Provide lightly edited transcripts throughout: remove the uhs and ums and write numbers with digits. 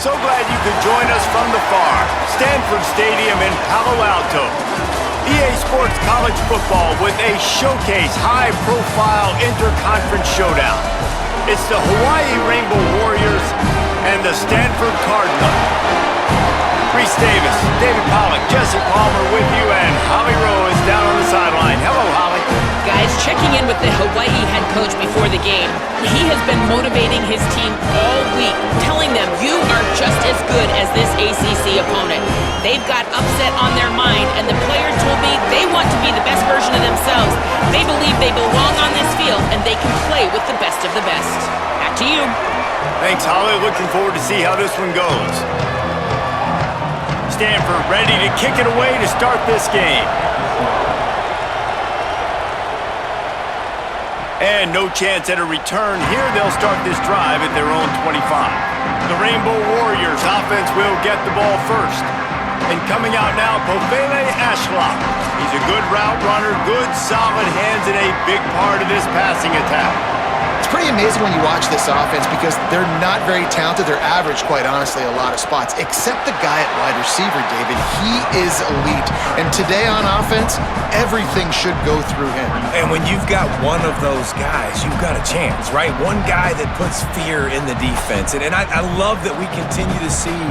So glad you could join us from the far Stanford Stadium in Palo Alto. EA Sports College Football with a showcase high-profile interconference showdown. It's the Hawaii Rainbow Warriors and the Stanford Cardinal. Reese Davis, David Pollack, Jesse Palmer with you, and Holly Rowe is down on the sideline. Hello, Holly. Guys, checking in with the Hawaii head coach before the game. He has been motivating his team all week, telling them, you are just as good as this ACC opponent. They've got upset on their mind, and the players told me they want to be the best version of themselves. They believe they belong on this field, and they can play with the best of the best. Back to you. Thanks, Holly. Looking forward to see how this one goes. Stanford ready to kick it away to start this game. And no chance at a return here. They'll start this drive at their own 25. The Rainbow Warriors offense will get the ball first. And coming out now, Povele Ashlock. He's a good route runner, good solid hands, and a big part of this passing attack. It's pretty amazing when you watch this offense because they're not very talented. They're average, quite honestly, a lot of spots, except the guy at wide receiver, David. He is elite. And today on offense, everything should go through him. And when you've got one of those guys, you've got a chance, right? One guy that puts fear in the defense. And I love that we continue to see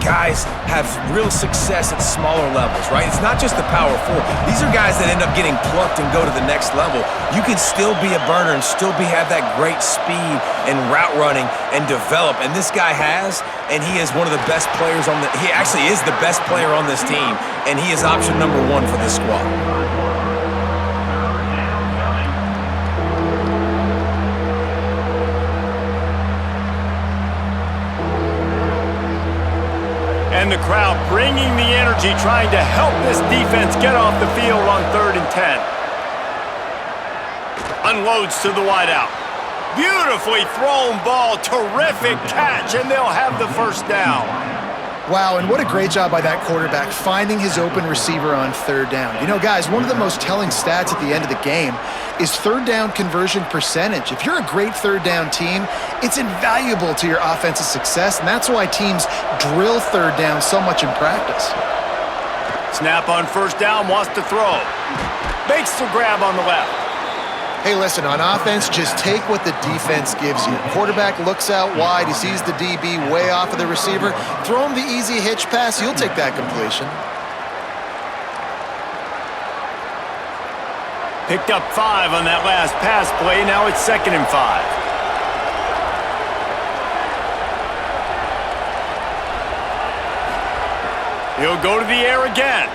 guys have real success at smaller levels, right? It's not just the power four. These are guys that end up getting plucked and go to the next level. You can still be a burner and still have that great speed and route running and develop. And this guy has, and he is one of the best players on he actually is the best player on this team, and he is option number one for this squad. And the crowd bringing the energy, trying to help this defense get off the field on 3rd and 10. Unloads to the wideout. Beautifully thrown ball, terrific catch, and they'll have the first down. Wow, and what a great job by that quarterback finding his open receiver on 3rd down. You know, guys, one of the most telling stats at the end of the game is 3rd down conversion percentage. If you're a great 3rd down team, it's invaluable to your offensive success, and that's why teams drill 3rd down so much in practice. Snap on 1st down, wants to throw. Makes the grab on the left. Hey, listen, on offense, just take what the defense gives you. Quarterback looks out wide, he sees the DB way off of the receiver. Throw him the easy hitch pass, you'll take that completion. Picked up 5 on that last pass play. Now it's 2nd and 5. He'll go to the air again.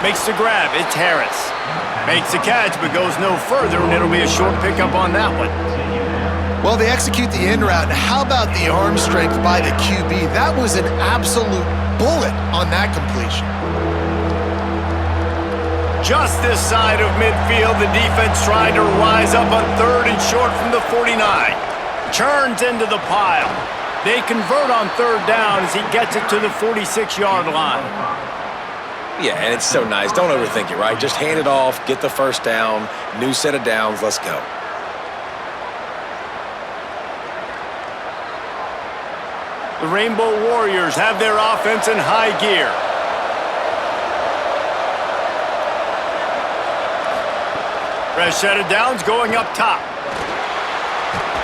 Makes the grab. It's Harris. Makes the catch, but goes no further, and it'll be a short pickup on that one. Well, they execute the in route, and how about the arm strength by the QB? That was an absolute bullet on that completion. Just this side of midfield, the defense trying to rise up on 3rd and short from the 49. Churns into the pile. They convert on 3rd down as he gets it to the 46-yard line. Yeah, and it's so nice. Don't overthink it, right? Just hand it off, get the first down, new set of downs, let's go. The Rainbow Warriors have their offense in high gear. Fresh set of downs going up top.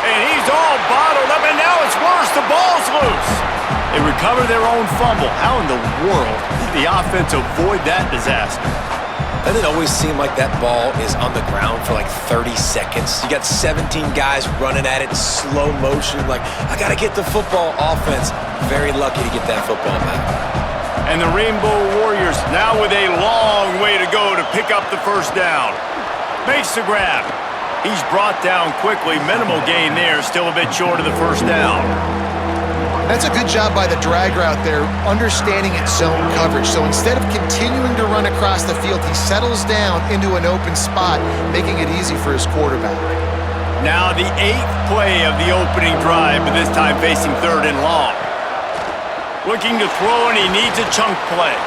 And he's all bottled up, and now it's worse. The ball's loose. They recover their own fumble. How in the world did the offense avoid that disaster? Doesn't it always seem like that ball is on the ground for like 30 seconds? You got 17 guys running at it, slow motion, like, I got to get the football. Offense, very lucky to get that football back. And the Rainbow Warriors now with a long way to go to pick up the first down. Makes the grab. He's brought down quickly. Minimal gain there, still a bit short of the first down. That's a good job by the drag route there, understanding its zone coverage. So instead of continuing to run across the field, he settles down into an open spot, making it easy for his quarterback. Now the 8th play of the opening drive, but this time facing 3rd and long. Looking to throw, and he needs a chunk play.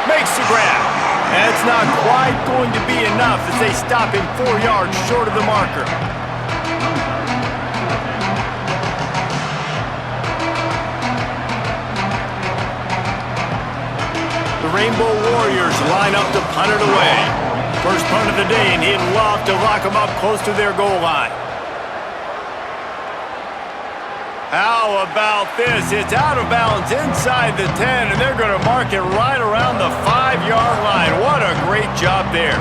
Makes the grab. And it's not quite going to be enough as they stop him 4 yards short of the marker. Rainbow Warriors line up to punt it away. First punt of the day, and he'd love to lock them up close to their goal line. How about this? It's out of bounds inside the 10, and they're going to mark it right around the 5-yard line. What a great job there.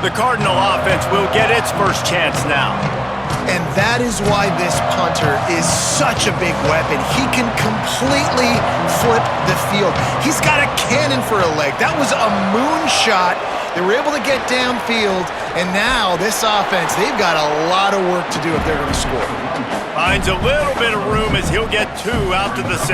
The Cardinal offense will get its first chance now. And that is why this punter is such a big weapon. He can completely flip the field. He's got a cannon for a leg. That was a moonshot. They were able to get downfield, and now this offense, they've got a lot of work to do if they're going to score. Finds a little bit of room as he'll get 2 out to the 6.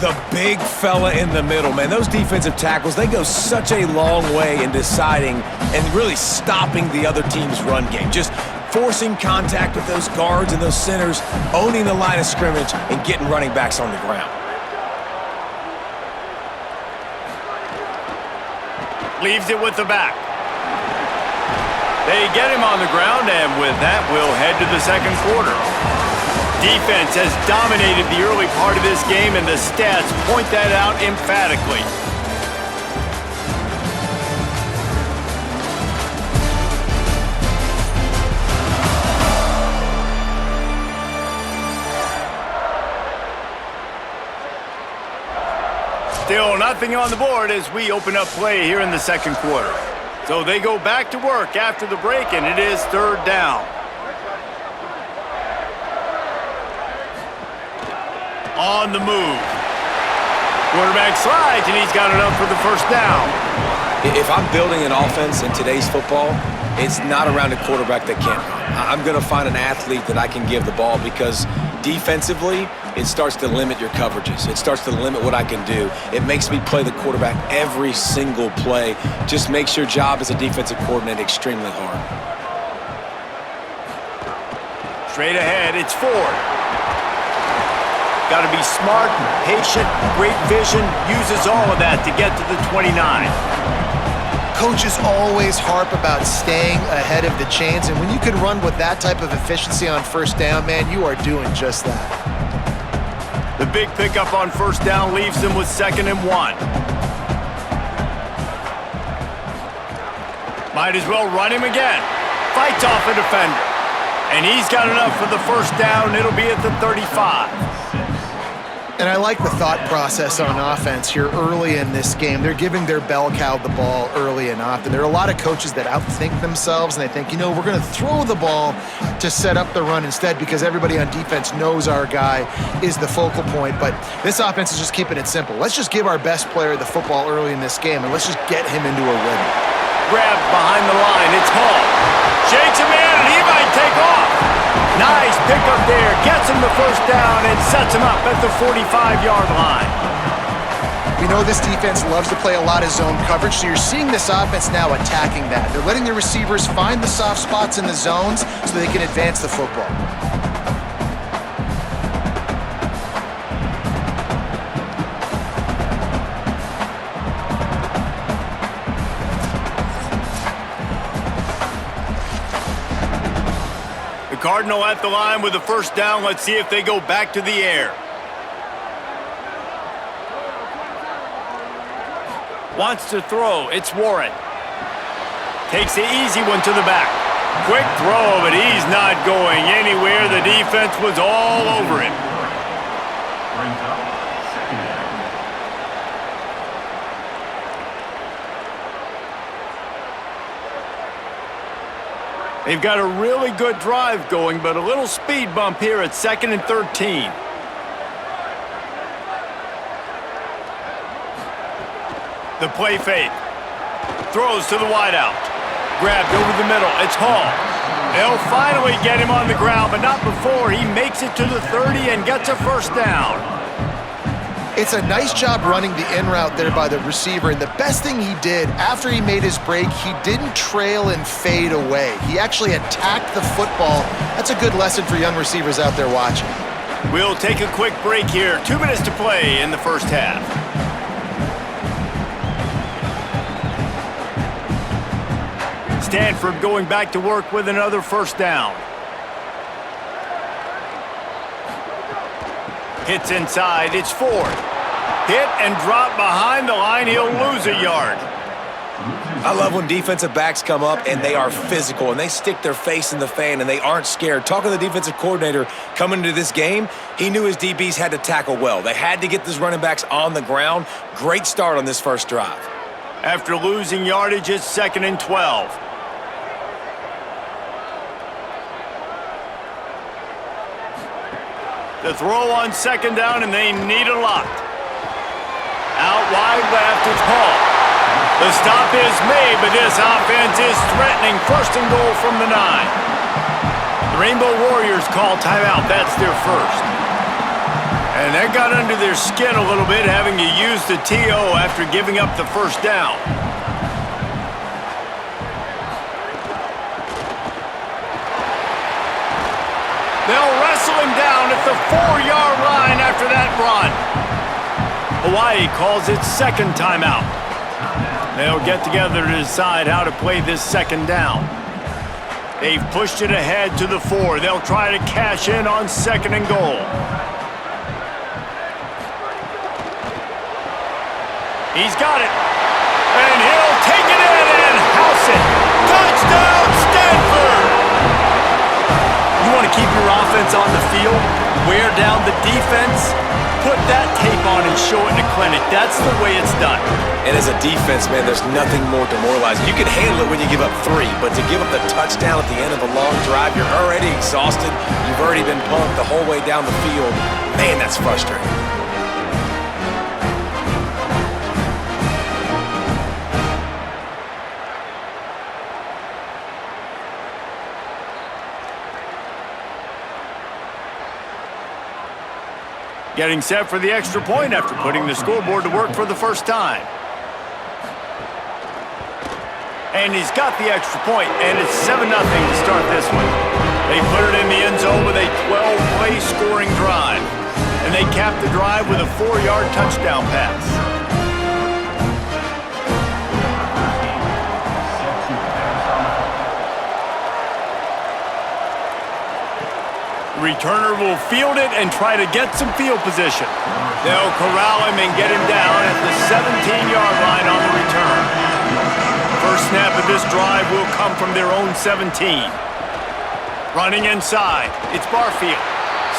The big fella in the middle, man. Those defensive tackles, they go such a long way in deciding and really stopping the other team's run game. Just forcing contact with those guards and those centers, owning the line of scrimmage, and getting running backs on the ground. Leaves it with the back. They get him on the ground, and with that, we'll head to the second quarter. Defense has dominated the early part of this game, and the stats point that out emphatically. Still nothing on the board as we open up play here in the second quarter. So they go back to work after the break, and it is third down. On the move. Quarterback slides, and he's got enough for the first down. If I'm building an offense in today's football, it's not around a quarterback that can't run. I'm going to find an athlete that I can give the ball because defensively, it starts to limit your coverages. It starts to limit what I can do. It makes me play the quarterback every single play. Just makes your job as a defensive coordinator extremely hard. Straight ahead, it's Ford. Got to be smart, patient, great vision, uses all of that to get to the 29. Coaches always harp about staying ahead of the chains, and when you can run with that type of efficiency on first down, man, you are doing just that. The big pickup on first down leaves them with 2nd and 1. Might as well run him again. Fights off a defender. And he's got enough for the first down. It'll be at the 35. And I like the thought process on offense here early in this game. They're giving their bell cow the ball early and often. There are a lot of coaches that outthink themselves, and they think, you know, we're going to throw the ball to set up the run instead because everybody on defense knows our guy is the focal point. But this offense is just keeping it simple. Let's just give our best player the football early in this game, and let's just get him into a rhythm. Grabbed behind the line. It's Hall. Shakes him in, and he might take off. Nice pickup there. Gets him the first down and sets him up at the 45-yard line. We know this defense loves to play a lot of zone coverage, so you're seeing this offense now attacking that. They're letting the receivers find the soft spots in the zones so they can advance the football. Cardinal at the line with the first down. Let's see if they go back to the air. Wants to throw. It's Warren. Takes the easy one to the back. Quick throw, but he's not going anywhere. The defense was all over him. They've got a really good drive going, but a little speed bump here at 2nd and 13. The play fake. Throws to the wideout. Grabbed over the middle. It's Hall. They'll finally get him on the ground, but not before he makes it to the 30 and gets a first down. It's a nice job running the in route there by the receiver, and the best thing he did after he made his break, he didn't trail and fade away. He actually attacked the football. That's a good lesson for young receivers out there watching. We'll take a quick break here. 2 minutes to play in the first half. Stanford going back to work with another first down. Hits inside, it's Ford. Hit and drop behind the line, he'll lose a yard. I love when defensive backs come up and they are physical and they stick their face in the fan and they aren't scared. Talking to the defensive coordinator coming into this game, he knew his DBs had to tackle well. They had to get these running backs on the ground. Great start on this first drive. After losing yardage, it's 2nd and 12. The throw on 2nd down, and they need a lot. Out wide left, it's Paul. The stop is made, but this offense is threatening. 1st and goal from the 9. The Rainbow Warriors call timeout. That's their first. And that got under their skin a little bit, having to use the TO after giving up the 1st down. They'll wrestle him down at the 4-yard line after that run. Hawaii calls its 2nd timeout. They'll get together to decide how to play this 2nd down. They've pushed it ahead to the 4. They'll try to cash in on 2nd and goal. He's got it. And he'll take it in and house it. Touchdown, Stanford! You want to keep your offense on the field, wear down the defense, put that tape on and show it in a clinic. That's the way it's done. And as a defense, man, there's nothing more demoralizing. You can handle it when you give up 3, but to give up the touchdown at the end of a long drive, you're already exhausted. You've already been punked the whole way down the field. Man, that's frustrating. Getting set for the extra point after putting the scoreboard to work for the first time. And he's got the extra point, and it's 7-0 to start this one. They put it in the end zone with a 12-play scoring drive. And they cap the drive with a 4-yard touchdown pass. Returner will field it and try to get some field position. They'll corral him and get him down at the 17-yard line on the return. First snap of this drive will come from their own 17. Running inside, it's Barfield.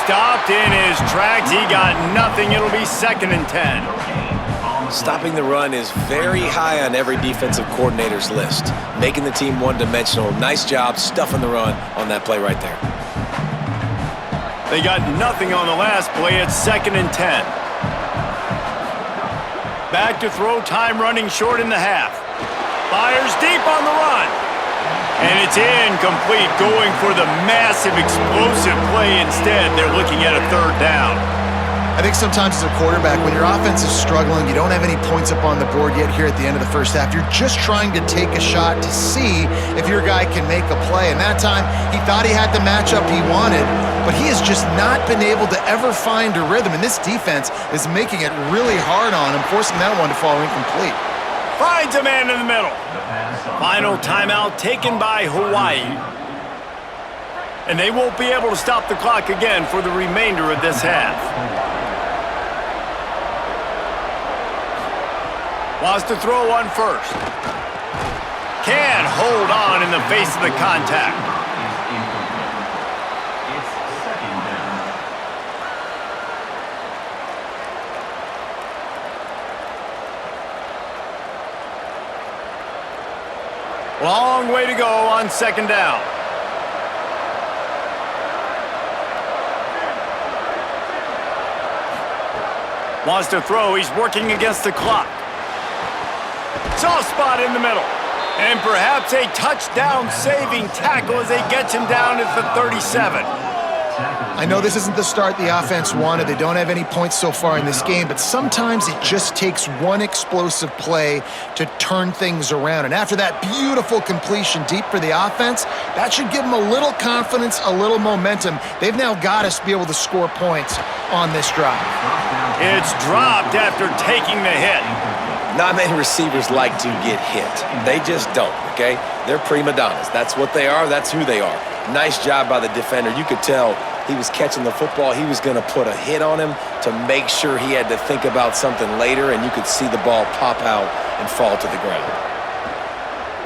Stopped in his tracks, he got nothing. It'll be 2nd and 10. Stopping the run is very high on every defensive coordinator's list. Making the team one-dimensional. Nice job stuffing the run on that play right there. They got nothing on the last play. It's 2nd and 10. Back to throw, time running short in the half. Fires deep on the run. And it's incomplete, going for the massive explosive play instead. They're looking at a 3rd down. I think sometimes as a quarterback, when your offense is struggling, you don't have any points up on the board yet here at the end of the first half. You're just trying to take a shot to see if your guy can make a play. And that time, he thought he had the matchup he wanted, but he has just not been able to ever find a rhythm. And this defense is making it really hard on him, forcing that one to fall incomplete. Finds a man in the middle. Final timeout taken by Hawaii. And they won't be able to stop the clock again for the remainder of this half. Wants to throw on 1st. Can't hold on in the face of the contact. Long way to go on 2nd down. Wants to throw, he's working against the clock. Soft spot in the middle. And perhaps a touchdown-saving tackle as they get him down at the 37. I know this isn't the start the offense wanted. They don't have any points so far in this game, but sometimes it just takes one explosive play to turn things around. And after that beautiful completion deep for the offense, that should give them a little confidence, a little momentum. They've now got us to be able to score points on this drive. It's dropped after taking the hit. Not many receivers like to get hit. They just don't, okay? They're prima donnas. That's what they are. That's who they are. Nice job by the defender. You could tell he was catching the football, he was going to put a hit on him to make sure he had to think about something later, and you could see the ball pop out and fall to the ground.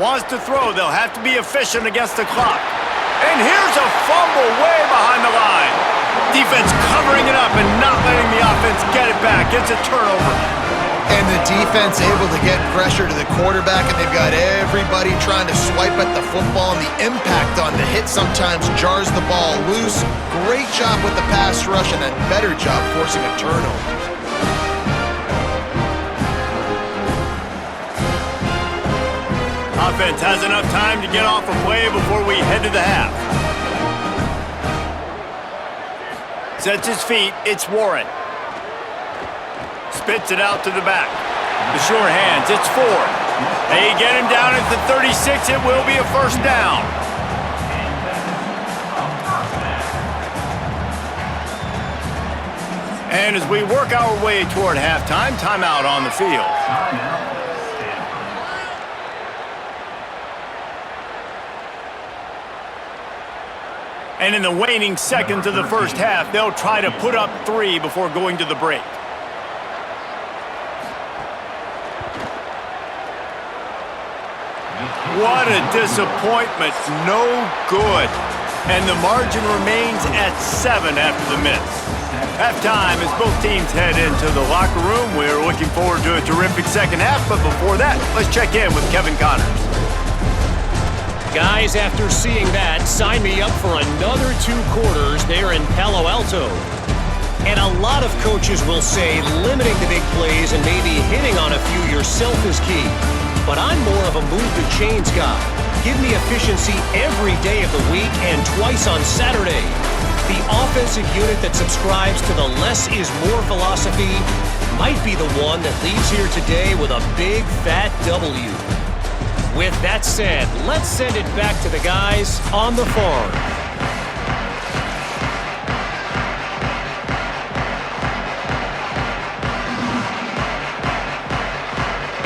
Wants to throw. They'll have to be efficient against the clock. And here's a fumble way behind the line. Defense covering it up and not letting the offense get it back. It's a turnover. And the defense able to get pressure to the quarterback, and they've got everybody trying to swipe at the football, and the impact on the hit sometimes jars the ball loose. Great job with the pass rush, and a better job forcing a turnover. Offense has enough time to get off a play before we head to the half. Sets his feet, it's Warren. Spits it out to the back. The sure hands, it's Ford. They get him down at the 36, it will be a first down. And as we work our way toward halftime, timeout on the field. And in the waning seconds of the first half, they'll try to put up 3 before going to the break. What a disappointment. No good. And the margin remains at 7 after the miss. Halftime as both teams head into the locker room. We're looking forward to a terrific second half, but before that, let's check in with Kevin Connors. Guys, after seeing that, sign me up for another 2 quarters there in Palo Alto. And a lot of coaches will say limiting the big plays and maybe hitting on a few yourself is key. But I'm more of a move the chains guy. Give me efficiency every day of the week and twice on Saturday. The offensive unit that subscribes to the less is more philosophy might be the one that leaves here today with a big fat W. With that said, let's send it back to the guys on the farm.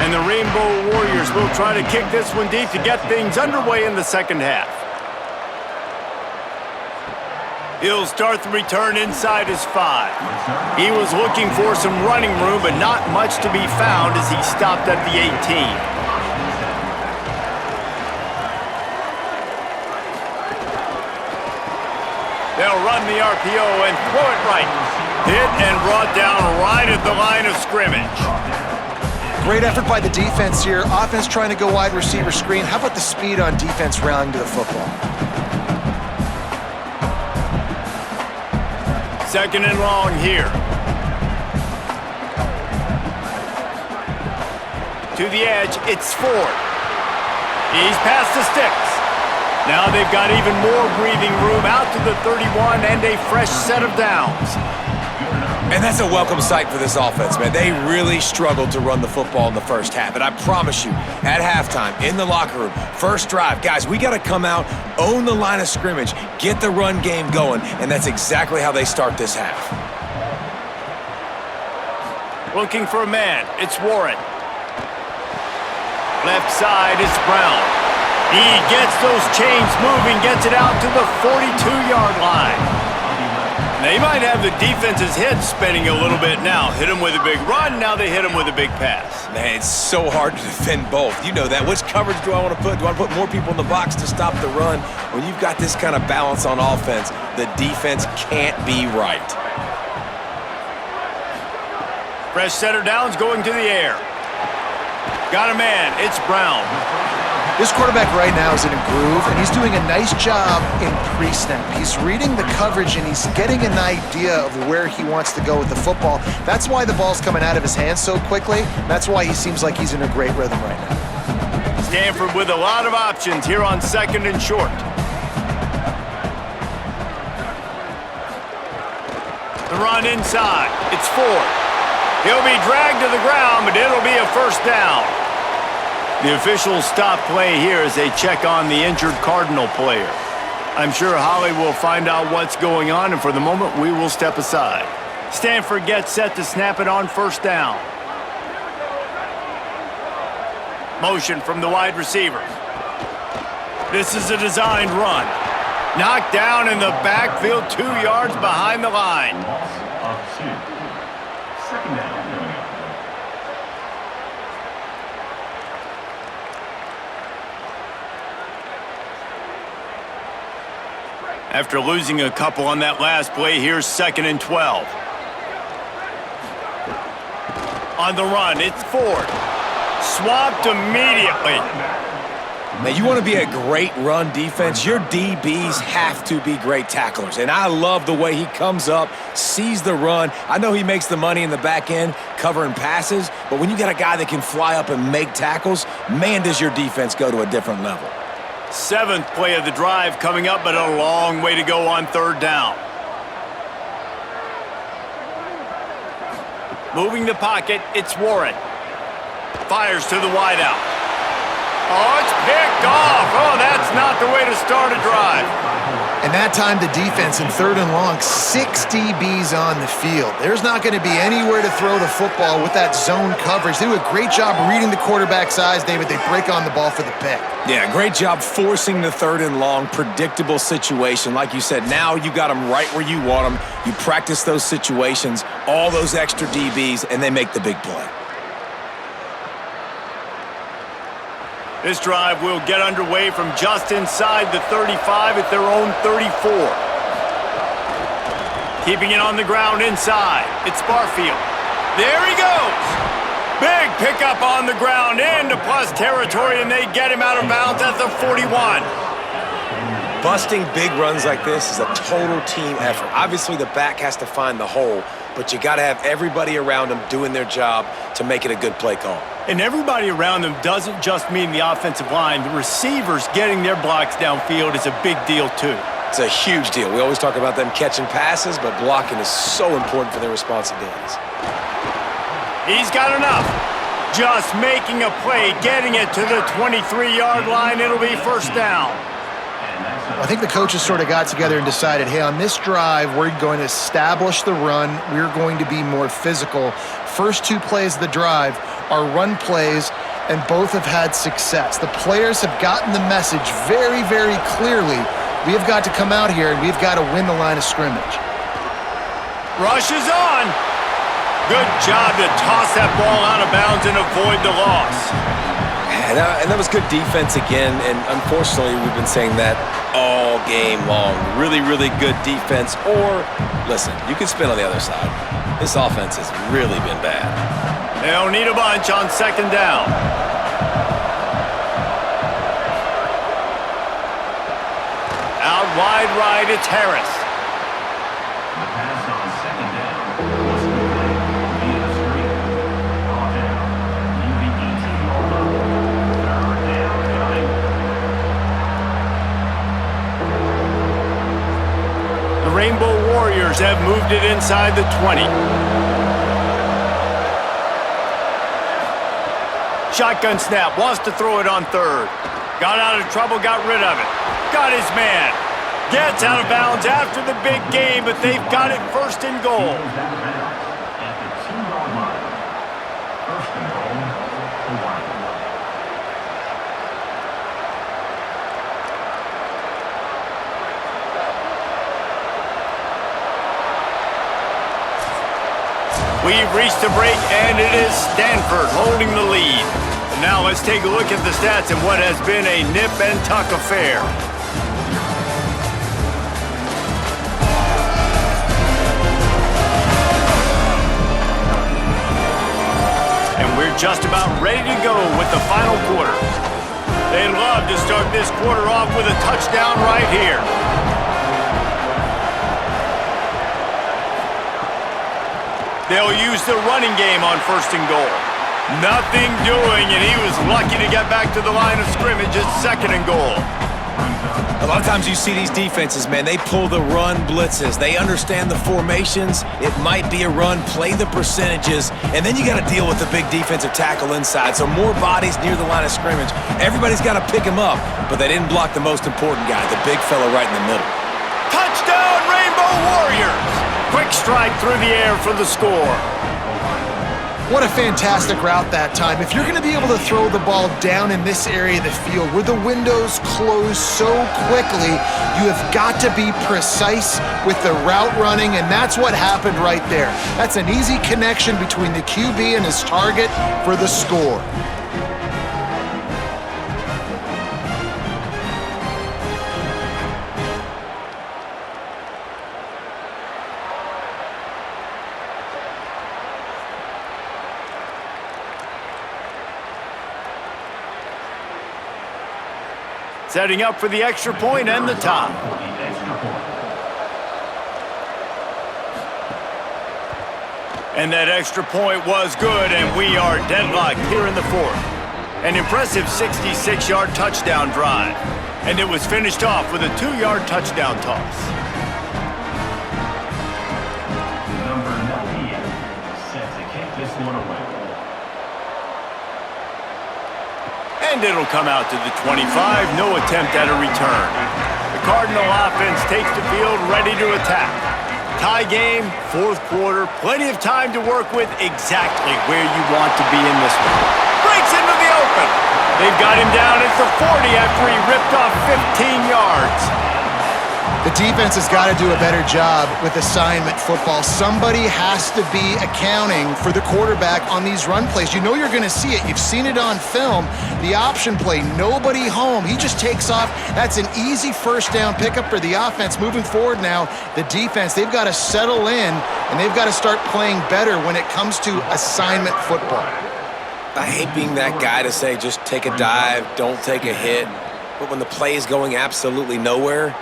And the Rainbow Warriors will try to kick this one deep to get things underway in the second half. He'll start the return inside his 5. He was looking for some running room, but not much to be found as he stopped at the 18. They'll run the RPO and throw it right. Hit and brought down right at the line of scrimmage. Great effort by the defense here. Offense trying to go wide receiver screen. How about the speed on defense rallying to the football? Second and long here. To the edge, it's Ford. He's past the sticks. Now they've got even more breathing room out to the 31 and a fresh set of downs. And that's a welcome sight for this offense, man. They really struggled to run the football in the first half. And I promise you, at halftime, in the locker room, first drive, guys, we got to come out, own the line of scrimmage, get the run game going, and that's exactly how they start this half. Looking for a man, it's Warren. Left side, it's Brown. He gets those chains moving, gets it out to the 42-yard line. They might have the defense's head spinning a little bit now. Hit him with a big run, now they hit him with a big pass. Man, it's so hard to defend both. You know that. Which coverage do I want to put? Do I want to put more people in the box to stop the run? When you've got this kind of balance on offense, the defense can't be right. Fresh setter downs going to the air. Got a man, it's Brown. This quarterback right now is in a groove, and he's doing a nice job in pre-snap. He's reading the coverage, and he's getting an idea of where he wants to go with the football. That's why the ball's coming out of his hands so quickly. That's why he seems like he's in a great rhythm right now. Stanford with a lot of options here on second and short. The run inside. It's Ford. He'll be dragged to the ground, but it'll be a first down. The officials stop play here as they check on the injured Cardinal player. I'm sure Holly will find out what's going on, and for the moment, we will step aside. Stanford gets set to snap it on first down. Motion from the wide receiver. This is a designed run. Knocked down in the backfield, 2 yards behind the line. Second down. After losing a couple on that last play, here's 2nd and 12. On the run, it's Ford. Swapped immediately. Now, you want to be a great run defense, your DBs have to be great tacklers. And I love the way he comes up, sees the run. I know he makes the money in the back end covering passes, but when you got a guy that can fly up and make tackles, man, does your defense go to a different level. 7th play of the drive coming up, but a long way to go on 3rd down. Moving the pocket, it's Warren. Fires to the wideout. Oh, it's picked off. Oh, that's not the way to start a drive. And that time the defense in 3rd and long, 6 DBs on the field. There's not going to be anywhere to throw the football with that zone coverage. They do a great job reading the quarterback's eyes, David. They break on the ball for the pick. Yeah, great job forcing the 3rd and long, predictable situation. Like you said, now you got them right where you want them. You practice those situations, all those extra DBs, and they make the big play. This drive will get underway from just inside the 35 at their own 34. Keeping it on the ground inside. It's Barfield. There he goes. Big pickup on the ground into plus territory, and they get him out of bounds at the 41. Busting big runs like this is a total team effort. Obviously, the back has to find the hole, but you got to have everybody around them doing their job to make it a good play call. And everybody around them doesn't just mean the offensive line. The receivers getting their blocks downfield is a big deal, too. It's a huge deal. We always talk about them catching passes, but blocking is so important for their responsibilities. He's got enough. Just making a play, getting it to the 23-yard line. It'll be 1st down. I think the coaches sort of got together and decided, hey, on this drive, we're going to establish the run. We're going to be more physical. First 2 plays of the drive are run plays, and both have had success. The players have gotten the message very, very clearly. We have got to come out here, and we've got to win the line of scrimmage. Rush is on. Good job to toss that ball out of bounds and avoid the loss. And that was good defense again, and unfortunately, we've been saying that all game long. Really, really good defense. Or, listen, you can spin on the other side. This offense has really been bad. They'll need a bunch on 2nd down. Out wide right, it's Harris. The pass on 2nd down was completed via the screen. Ball down. Leaving 18 on the 3rd down coming. The Rainbow Warriors have moved it inside the 20. Shotgun snap, wants to throw it on 3rd. Got out of trouble, got rid of it. Got his man. Gets out of bounds after the big game, but they've got it 1st and goal. Goes out of bounds at the 2-yard line. 1st and goal for White. We've reached a break, and it is Stanford holding the lead. Now let's take a look at the stats and what has been a nip-and-tuck affair. And we're just about ready to go with the final quarter. They'd love to start this quarter off with a touchdown right here. They'll use the running game on 1st and goal. Nothing doing, and he was lucky to get back to the line of scrimmage at 2nd and goal. A lot of times you see these defenses, man, they pull the run blitzes. They understand the formations. It might be a run, play the percentages, and then you got to deal with the big defensive tackle inside. So more bodies near the line of scrimmage. Everybody's got to pick him up, but they didn't block the most important guy, the big fella right in the middle. Touchdown, Rainbow Warriors! Quick strike through the air for the score. What a fantastic route that time. If you're going to be able to throw the ball down in this area of the field where the windows close so quickly, you have got to be precise with the route running, and that's what happened right there. That's an easy connection between the QB and his target for the score. Setting up for the extra point and the tie. And that extra point was good, and we are deadlocked here in the fourth. An impressive 66-yard touchdown drive. And it was finished off with a 2-yard touchdown toss. Number 98 set to kick this one away. And it'll come out to the 25, no attempt at a return. The Cardinal offense takes the field ready to attack. Tie game, fourth quarter, plenty of time to work with, exactly where you want to be in this one. Breaks into the open. They've got him down at the 40 after he ripped off 15 yards. The defense has got to do a better job with assignment football. Somebody has to be accounting for the quarterback on these run plays. You know you're going to see it. You've seen it on film. The option play, nobody home. He just takes off. That's an easy first down pickup for the offense. Moving forward now, the defense, they've got to settle in, and they've got to start playing better when it comes to assignment football. I hate being that guy to say just take a dive, don't take a hit. But when the play is going absolutely nowhere,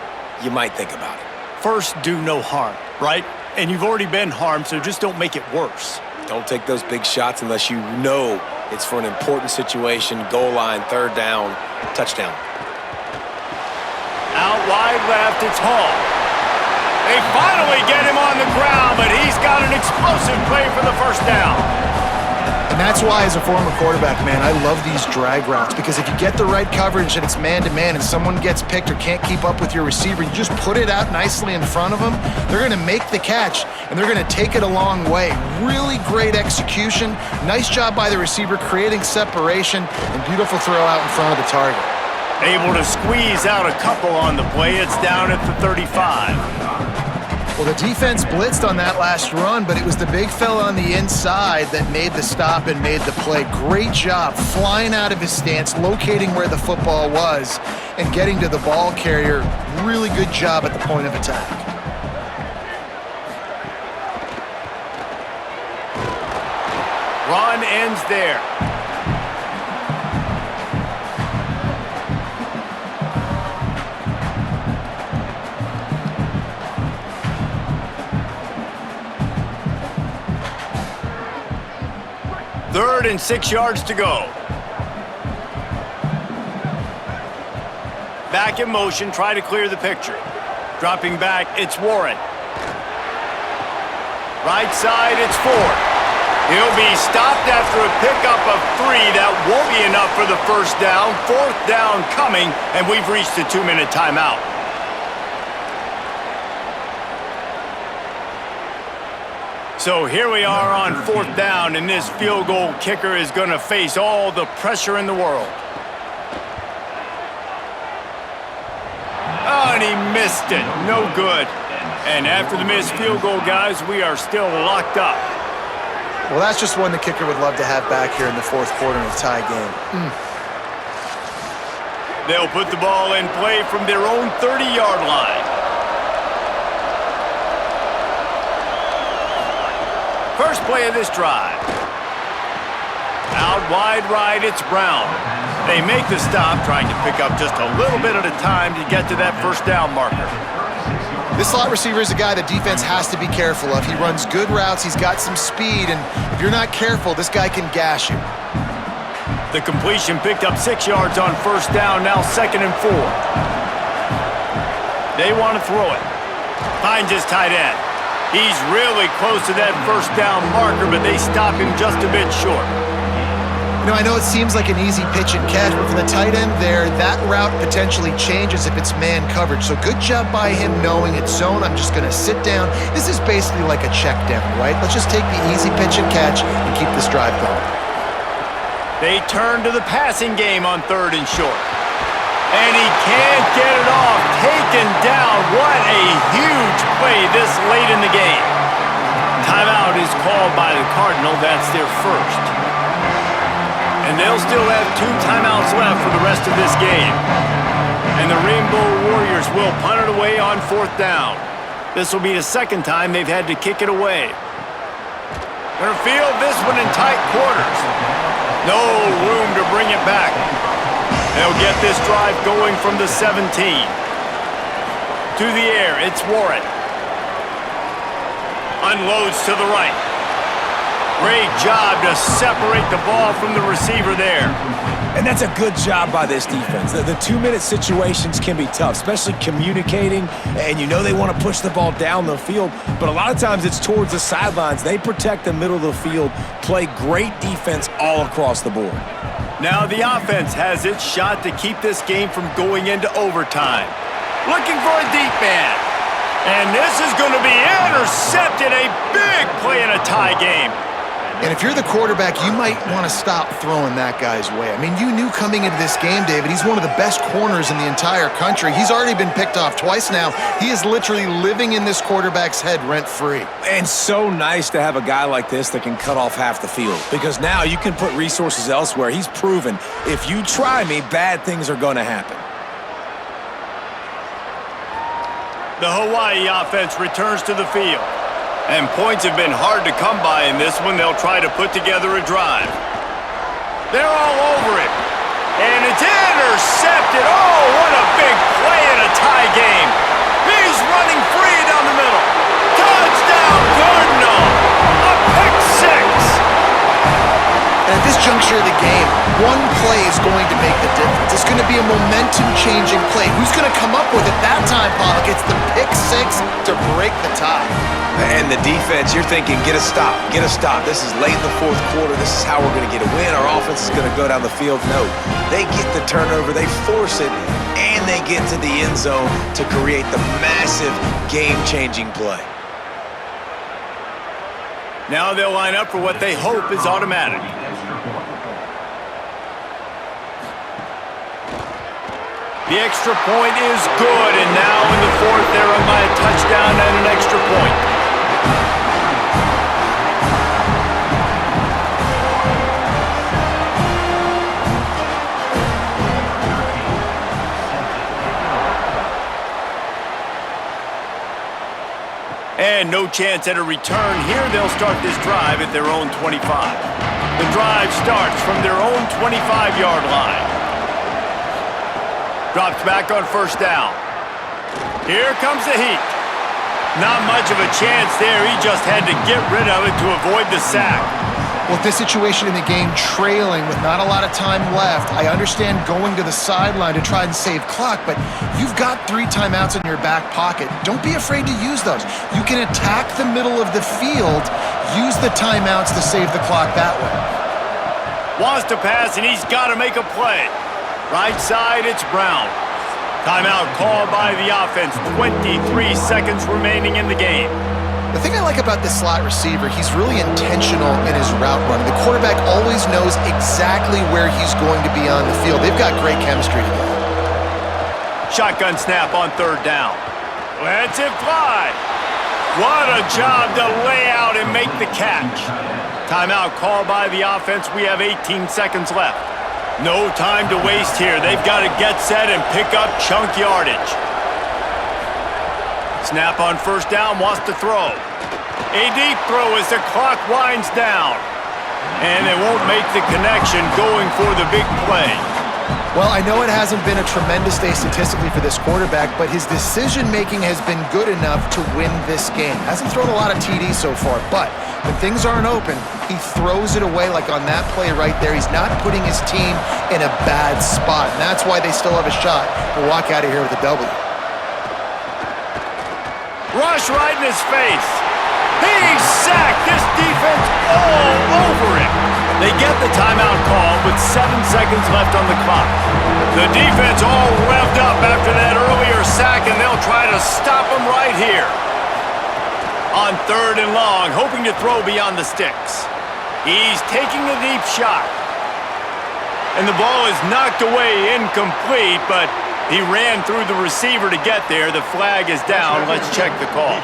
you might think about it. First, do no harm, right? And you've already been harmed, so just don't make it worse. Don't take those big shots unless you know it's for an important situation, goal line, third down, touchdown. Out wide left, it's Hall. They finally get him on the ground, but he's got an explosive play for the first down. And that's why, as a former quarterback, man, I love these drag routes, because if you get the right coverage and it's man-to-man and someone gets picked or can't keep up with your receiver, you just put it out nicely in front of them, they're going to make the catch, and they're going to take it a long way. Really great execution. Nice job by the receiver creating separation, and beautiful throw out in front of the target. Able to squeeze out a couple on the play. It's down at the 35. Well, the defense blitzed on that last run, but it was the big fella on the inside that made the stop and made the play. Great job flying out of his stance, locating where the football was, and getting to the ball carrier. Really good job at the point of attack. Run ends there. Third and 6 yards to go. Back in motion, try to clear the picture. Dropping back, it's Warren. Right side, it's Ford. He'll be stopped after a pickup of 3. That won't be enough for the first down. Fourth down coming, and we've reached the 2-minute timeout. So here we are on fourth down, and this field goal kicker is going to face all the pressure in the world. Oh, and he missed it. No good. And after the missed field goal, guys, we are still locked up. Well, that's just one the kicker would love to have back here in the fourth quarter in a tie game. They'll put the ball in play from their own 30-yard line. First play of this drive. Out wide right, it's Brown. They make the stop, trying to pick up just a little bit at a time to get to that first down marker. This slot receiver is a guy the defense has to be careful of. He runs good routes, he's got some speed, and if you're not careful, this guy can gash you. The completion picked up 6 yards on first down, now 2nd and 4. They want to throw it. Finds his tight end. He's really close to that first down marker, but they stop him just a bit short. I know it seems like an easy pitch and catch, but for the tight end there, that route potentially changes if it's man coverage. So good job by him knowing it's zone. I'm just going to sit down. This is basically like a check down, right? Let's just take the easy pitch and catch and keep this drive going. They turn to the passing game on 3rd and short. And he can't get it off. Taken down. What a huge play this late in the game. Timeout is called by the Cardinal. That's their first. And they'll still have 2 timeouts left for the rest of this game. And the Rainbow Warriors will punt it away on 4th down. This will be the 2nd time they've had to kick it away. They'll field this one in tight quarters. No room to bring it back. They'll get this drive going from the 17. To the air, it's Warren. Unloads to the right. Great job to separate the ball from the receiver there. And that's a good job by this defense. The 2-minute situations can be tough, especially communicating, and they want to push the ball down the field, but a lot of times it's towards the sidelines. They protect the middle of the field, play great defense all across the board. Now the offense has its shot to keep this game from going into overtime. Looking for a deep man. And this is going to be intercepted. A big play in a tie game. And if you're the quarterback, you might want to stop throwing that guy's way. I mean, you knew coming into this game, David, he's one of the best corners in the entire country. He's already been picked off twice now. He is literally living in this quarterback's head rent-free. And so nice to have a guy like this that can cut off half the field, because now you can put resources elsewhere. He's proven, if you try me, bad things are going to happen. The Hawaii offense returns to the field. And points have been hard to come by in this one. They'll try to put together a drive. They're all over it. And it's intercepted. Oh, what a big play in a tie game. He's running free down the middle. Touchdown, Cardinal. A pick 6. And at this juncture of the game, one play is going to make the difference. It's going to be a momentum-changing play. Who's going to come up with it that time, Pollock? It's the pick 6 to break the tie. And the defense, you're thinking, get a stop, get a stop. This is late in the 4th quarter. This is how we're going to get a win. Our offense is going to go down the field. No, they get the turnover, they force it, and they get to the end zone to create the massive game-changing play. Now they'll line up for what they hope is automatic. The extra point is good, and now in the 4th, they're up by a touchdown and an extra point. And no chance at a return here. They'll start this drive at their own 25. The drive starts from their own 25-yard line. Drops back on 1st down. Here comes the heat. Not much of a chance there. He just had to get rid of it to avoid the sack. With this situation in the game, trailing with not a lot of time left, I understand going to the sideline to try and save clock, but you've got 3 timeouts in your back pocket. Don't be afraid to use those. You can attack the middle of the field, use the timeouts to save the clock that way. Wants to pass, and he's got to make a play. Right side, it's Brown. Timeout called by the offense. 23 seconds remaining in the game. The thing I like about this slot receiver, he's really intentional in his route running. The quarterback always knows exactly where he's going to be on the field. They've got great chemistry together. Shotgun snap on 3rd down. Lets it fly. What a job to lay out and make the catch. Timeout called by the offense. We have 18 seconds left. No time to waste here. They've got to get set and pick up chunk yardage. Snap on 1st down, wants to throw. A deep throw as the clock winds down. And they won't make the connection going for the big play. Well, I know it hasn't been a tremendous day statistically for this quarterback, but his decision-making has been good enough to win this game. Hasn't thrown a lot of TDs so far, but when things aren't open, he throws it away like on that play right there. He's not putting his team in a bad spot, and that's why they still have a shot to walk out of here with a W. Rush right in his face. He's sacked. This defense all over him. They get the timeout call with 7 seconds left on the clock. The defense all revved up after that earlier sack, and they'll try to stop him right here. On 3rd and long, hoping to throw beyond the sticks. He's taking a deep shot. And the ball is knocked away incomplete, but he ran through the receiver to get there. The flag is down. Let's check the call.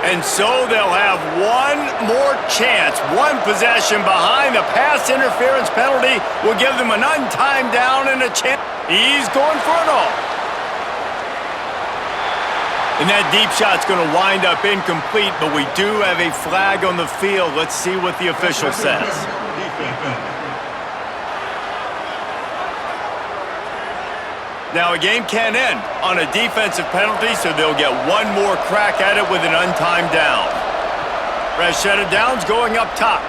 And so they'll have one more chance. One possession behind. The pass interference penalty will give them an untimed down and a chance. He's going for it all. And that deep shot's going to wind up incomplete, but we do have a flag on the field. Let's see what the official says. Now, a game can't end on a defensive penalty, so they'll get one more crack at it with an untimed down. Rashida Downs going up top.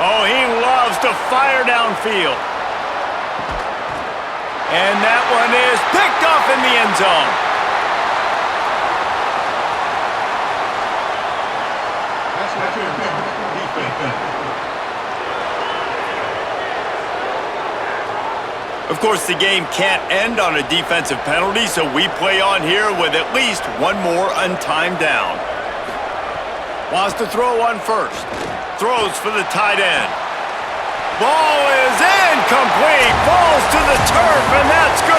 Oh, he loves to fire downfield. And that one is picked off in the end zone. Of course, the game can't end on a defensive penalty, so we play on here with at least one more untimed down. Wants to throw on first. Throws for the tight end. Ball is incomplete. Falls to the turf, and that's good.